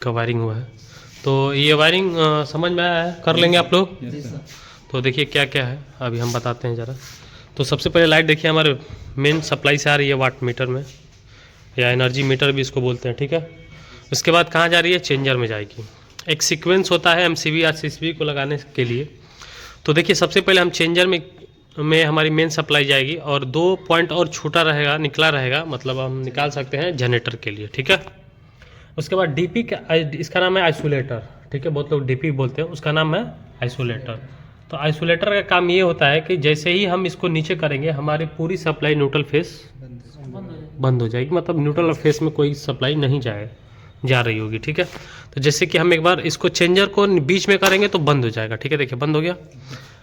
का वायरिंग हुआ है। तो ये वायरिंग समझ में आया है, कर लेंगे आप लोग। तो देखिए क्या क्या है अभी हम बताते हैं ज़रा। तो सबसे पहले लाइट देखिए हमारे मेन सप्लाई से आ रही है वाट मीटर में, या एनर्जी मीटर भी इसको बोलते हैं, ठीक है। उसके बाद कहाँ जा रही है, चेंजर में जाएगी। एक सीक्वेंस होता है एमसीबी या सीसीबी को लगाने के लिए। तो देखिए सबसे पहले हम चेंजर में हमारी मेन सप्लाई जाएगी, और 2 पॉइंट और छूटा रहेगा, निकला रहेगा, मतलब हम निकाल सकते हैं जनरेटर के लिए, ठीक है। उसके बाद डीपी का, इसका नाम है आइसोलेटर, ठीक है। बहुत लोग डीपी बोलते हैं, उसका नाम है आइसोलेटर। तो आइसोलेटर का काम ये होता है कि जैसे ही हम इसको नीचे करेंगे हमारी पूरी सप्लाई न्यूट्रल फेस बंद हो जाएगी, मतलब न्यूट्रल फेस में कोई सप्लाई नहीं जा रही होगी, ठीक है। तो जैसे कि हम एक बार इसको चेंजर को बीच में करेंगे तो बंद हो जाएगा, ठीक है। देखिए बंद हो गया।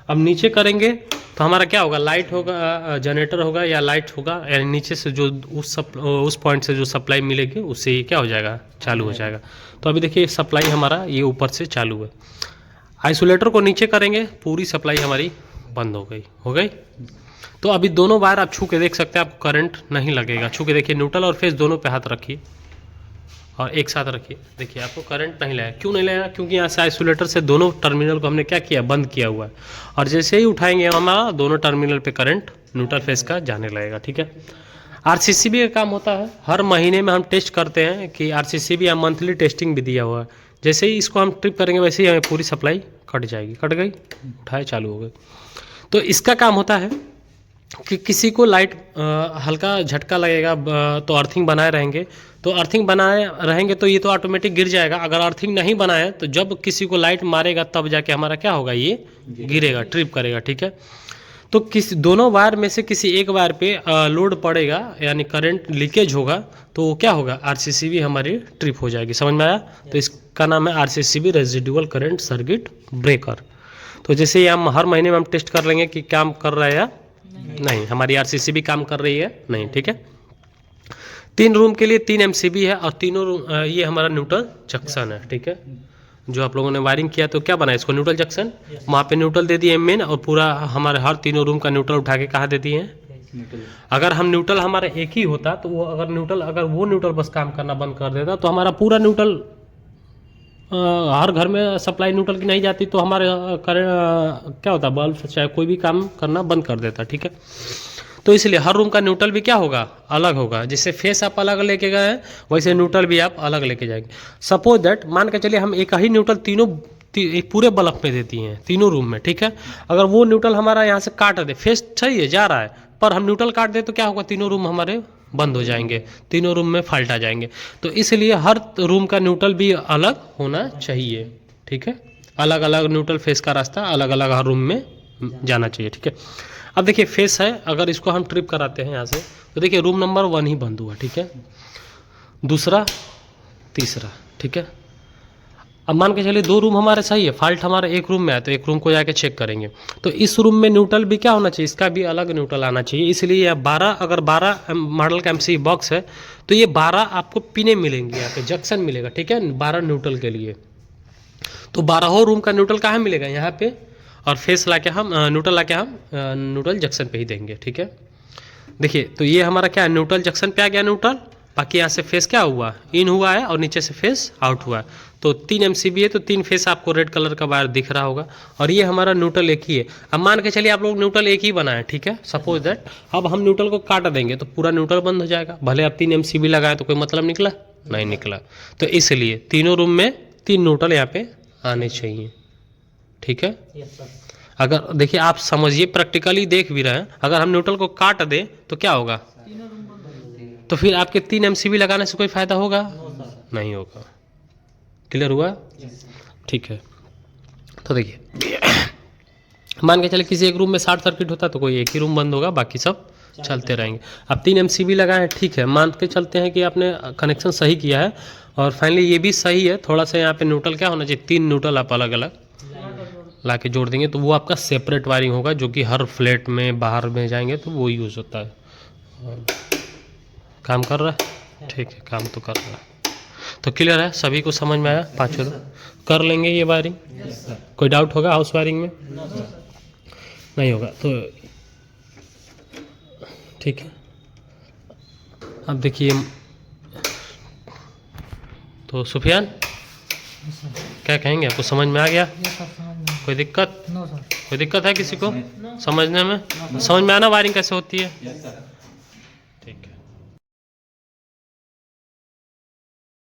अब नीचे करेंगे तो हमारा क्या होगा, लाइट होगा, जनरेटर होगा या लाइट होगा, यानी नीचे से जो उस पॉइंट से जो सप्लाई मिलेगी उससे ये क्या हो जाएगा, चालू हो जाएगा। तो अभी देखिए सप्लाई हमारा ये ऊपर से चालू है। आइसोलेटर को नीचे करेंगे पूरी सप्लाई हमारी बंद हो गई। तो अभी दोनों वायर आप छू के देख सकते हैं, आपको करंट नहीं लगेगा। छू के देखिए, न्यूट्रल और फेस दोनों पे हाथ रखिए और एक साथ रखिए। देखिए आपको करंट नहीं लगेगा। क्यों नहीं लगेगा, क्योंकि यहाँ से आइसोलेटर से दोनों टर्मिनल को हमने क्या किया, बंद किया हुआ है। और जैसे ही उठाएंगे हमारा दोनों टर्मिनल पे करंट न्यूट्रल फेस का जाने लगेगा, ठीक है। आरसीसीबी का काम होता है, हर महीने में हम टेस्ट करते हैं कि आरसीसीबी या मंथली टेस्टिंग भी दिया हुआ है। जैसे ही इसको हम ट्रिप करेंगे वैसे ही हमें पूरी सप्लाई कट जाएगी। कट गई, उठाए, चालू हो गई। तो इसका काम होता है कि किसी को लाइट हल्का झटका लगेगा तो अर्थिंग बनाए रहेंगे। तो अर्थिंग बनाए रहेंगे तो ये तो ऑटोमेटिक गिर जाएगा। अगर अर्थिंग नहीं बनाए तो जब किसी को लाइट मारेगा तब जाके हमारा क्या होगा, ये गिरेगा, ट्रिप करेगा, ठीक है। तो किसी दोनों वायर में से किसी एक वायर पे लोड पड़ेगा, यानी करंट लीकेज होगा, तो वो क्या होगा, आरसीसीबी हमारी ट्रिप हो जाएगी। समझ में आया। तो इसका नाम है RCCB, residual current circuit breaker. तो जैसे ही हम हर महीने में हम टेस्ट कर लेंगे कि काम कर रहा है या नहीं, हमारी आरसीसीबी काम कर रही है नहीं, ठीक है। 3 रूम के लिए 3 एमसीबी है, और तीनों रूम ये हमारा न्यूट्रल जंक्शन है, ठीक है। जो आप लोगों ने वायरिंग किया तो क्या बना इसको, न्यूट्रल जंक्शन। वहाँ पे न्यूट्रल दे दिए मेन, और पूरा हमारे हर तीनों रूम का न्यूट्रल उठा के कहाँ दे दिए हैं। अगर हम न्यूट्रल हमारा एक ही होता तो वो अगर वो न्यूट्रल बस काम करना बंद कर देता तो हमारा पूरा न्यूट्रल हर घर में सप्लाई न्यूट्रल की नहीं जाती, तो हमारे क्या होता, बल्ब चाहे कोई भी काम करना बंद कर देता, ठीक है। तो इसलिए हर रूम का न्यूट्रल भी क्या होगा, अलग होगा। जैसे फेस आप अलग लेके गए हैं वैसे न्यूट्रल भी आप अलग लेके जाएंगे। सपोज दैट मान के चलिए हम एक ही न्यूट्रल पूरे बल्ब में देती हैं तीनों रूम में, ठीक है। अगर वो न्यूट्रल हमारा यहाँ से काट दे, फेस सही है जा रहा है, पर हम न्यूट्रल काट दे तो क्या होगा, तीनों रूम हमारे बंद हो जाएंगे, तीनों रूम में फॉल्ट आ जाएंगे। तो इसलिए हर रूम का न्यूट्रल भी अलग होना चाहिए, ठीक है। अलग अलग न्यूट्रल फेस का रास्ता अलग अलग हर रूम में जाना चाहिए, ठीक है। अब देखिए फेस है, अगर इसको हम ट्रिप कराते हैं यहाँ से, तो देखिए रूम नंबर 1 ही बंद हुआ, ठीक है, दूसरा, तीसरा, ठीक है। अब मान के चलिए 2 रूम हमारे सही है, फॉल्ट हमारा एक रूम में है, तो एक रूम को जाके चेक करेंगे। तो इस रूम में न्यूट्रल भी क्या होना चाहिए, इसका भी अलग न्यूट्रल आना चाहिए। इसलिए 12, अगर 12 मॉडल का एमसीबी बॉक्स है तो ये 12 आपको पिने मिलेंगे, यहाँ पे जंक्शन मिलेगा, ठीक है, 12 न्यूट्रल के लिए। तो 12 रूम का न्यूट्रल कहाँ मिलेगा, यहाँ पे, और फेस ला के हम न्यूट्रल ला के हम न्यूट्रल जंक्शन पे ही देंगे, ठीक है। देखिए तो ये हमारा क्या है, न्यूट्रल जंक्शन पे आ गया न्यूट्रल। बाकी यहाँ से फेस क्या हुआ, इन हुआ है, और नीचे से फेस आउट हुआ है। तो 3 एमसीबी है, तो 3 फेस आपको रेड कलर का वायर दिख रहा होगा, और ये हमारा न्यूट्रल एक ही है। अब मान के चलिए आप लोग न्यूट्रल एक ही बनाए, ठीक है, सपोज दैट। अब हम न्यूट्रल को काट देंगे तो पूरा न्यूट्रल बंद हो जाएगा। भले आप 3 एमसीबी लगाए तो कोई मतलब निकला नहीं निकला। तो इसलिए तीनों रूम में 3 न्यूट्रल यहाँ पे आने चाहिए, ठीक है। अगर देखिए आप समझिए, प्रैक्टिकली देख भी रहे हैं, अगर हम न्यूट्रल को काट दें तो क्या होगा, तो फिर आपके 3 एमसीबी लगाने से कोई फायदा होगा नहीं होगा। क्लियर हुआ, ठीक है। तो देखिए मान के चले किसी एक रूम में शॉर्ट सर्किट होता तो कोई एक ही रूम बंद होगा, बाकी सब चलते रहेंगे। अब 3 एमसीबी लगाए हैं, ठीक है, मान के चलते हैं कि आपने कनेक्शन सही किया है, और फाइनली ये भी सही है। थोड़ा सा यहाँ पे न्यूट्रल क्या होना चाहिए, 3 न्यूट्रल आप अलग अलग ला के जोड़ देंगे, तो वो आपका सेपरेट वायरिंग होगा, जो कि हर फ्लैट में बाहर में जाएंगे तो वो यूज़ होता है। काम कर रहा है, ठीक है, काम तो कर रहा है। तो क्लियर है, सभी को समझ में आया, 5 कर लेंगे ये वायरिंग। कोई डाउट होगा हाउस वायरिंग में, नहीं होगा तो ठीक है। अब देखिए तो सुफियान क्या कहेंगे, आपको समझ में आ गया? ये सब समझ में। कोई दिक्कत? No sir. कोई दिक्कत है किसी को समझने में? समझ में आना वायरिंग कैसे होती है? Yes sir.